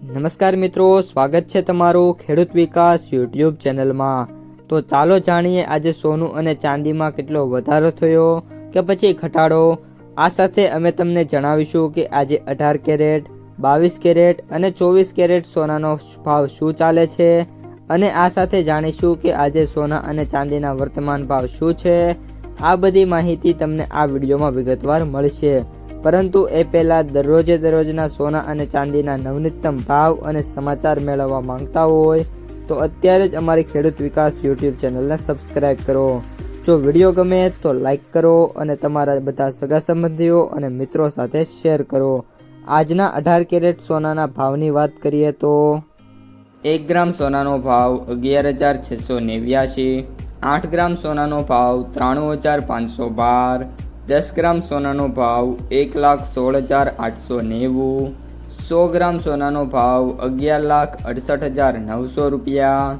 નમસ્કાર મિત્રો, સ્વાગત છે તમારું ખેડૂત વિકાસ યુટ્યુબ ચેનલમાં। તો ચાલો જાણીએ આજે સોનું અને ચાંદીમાં કેટલો વધારો થયો કે પછી ઘટાડો। આ સાથે અમે તમને જણાવીશું કે આજે 18 કેરેટ, 22 કેરેટ અને 24 કેરેટ સોનાનો ભાવ શું ચાલે છે અને આ સાથે જાણીશું કે આજે સોના અને ચાંદીના વર્તમાન ભાવ શું છે। આ બધી માહિતી તમને આ વિડીયોમાં વિગતવાર મળશે, પરંતુ એ પહેલાં દરરોજના સોના અને ચાંદીના નવનીતમ ભાવ અને સમાચાર મેળવવા માંગતા હોય તો અત્યારે જ અમારી ખેડૂત વિકાસ યુટ્યુબ ચેનલને સબસ્ક્રાઈબ કરો। જો વિડીયો ગમે તો લાઈક કરો અને તમારા બધા સગા સંબંધીઓ અને મિત્રો સાથે શેર કરો। આજના 18 કેરેટ સોનાના ભાવની વાત કરીએ તો 1 ગ્રામ સોનાનો ભાવ 11,689, 8 ગ્રામ સોનાનો ભાવ 93,512, 10 ગ્રામ સોનાનો ભાવ 1,16,890, 100 ગ્રામ સોનાનો ભાવ 11,68,900 રૂપિયા।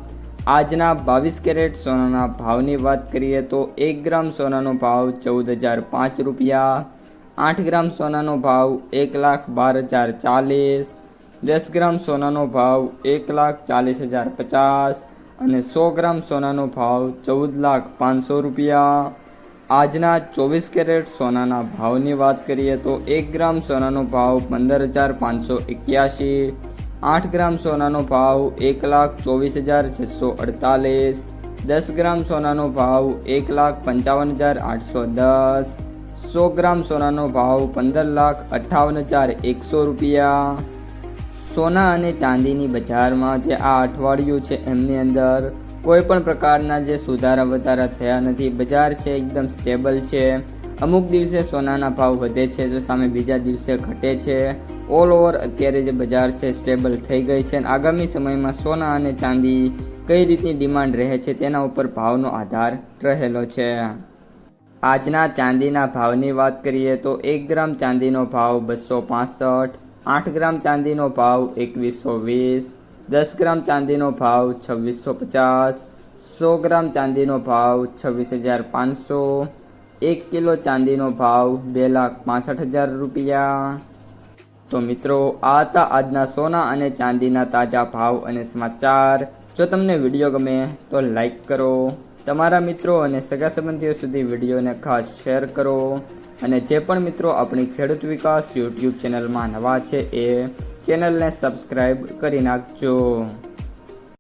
આજના 22 કેરેટ સોનાના ભાવની વાત કરીએ તો 1 ગ્રામ સોનાનો ભાવ 14,005 રૂપિયા, 8 ગ્રામ સોનાનો ભાવ 1,12,040, 10 ગ્રામ સોનાનો ભાવ 1,40,050 અને 100 ગ્રામ સોનાનો ભાવ 14,05,000 રૂપિયા। આજના 24 કેરેટ સોનાના ભાવની વાત કરીએ તો 1 ગ્રામ સોનાનો ભાવ 15,581, 8 ગ્રામ સોનાનો ભાવ 1,24,648, 10 ગ્રામ સોનાનો ભાવ 1,55,810, 100 ગ્રામ સોનાનો ભાવ 15,58,100 રૂપિયા। સોના અને ચાંદીની બજારમાં જે આ અઠવાડિયું છે એમની અંદર કોઈ પણ પ્રકારના જે સુધારા વધારા થયા નથી। બજાર છે એકદમ સ્ટેબલ છે। અમુક દિવસે સોનાના ભાવ વધે છે તો સામે બીજા દિવસે ઘટે છે। ઓલ ઓવર અત્યારે જે બજાર છે સ્ટેબલ થઈ ગઈ છે અને આગામી સમયમાં સોના અને ચાંદી કઈ રીતની ડિમાન્ડ રહે છે તેના ઉપર ભાવનો આધાર રહેલો છે। આજના ચાંદીના ભાવની વાત કરીએ તો 1 ગ્રામ ચાંદીનો ભાવ 265, 8 ગ્રામ ચાંદીનો ભાવ 2120, 10 ગ્રામ ચાંદીનો ભાવ 2650, 100 ગ્રામ ચાંદીનો ભાવ 26,500, 1 કિલો ચાંદીનો ભાવ 2,65,000 રૂપિયા। તો મિત્રો, આ હતા આજના સોના અને ચાંદીના તાજા ભાવ અને સમાચાર। જો તમને વિડીયો ગમે તો લાઈક કરો, તમારા મિત્રો અને સગા સંબંધીઓ સુધી વિડીયોને ખાસ શેર કરો અને જે પણ મિત્રો આપણી ખેડૂત વિકાસ યુટ્યુબ ચેનલમાં નવા છે એ ચેનલને સબસ્ક્રાઈબ કરી નાખજો।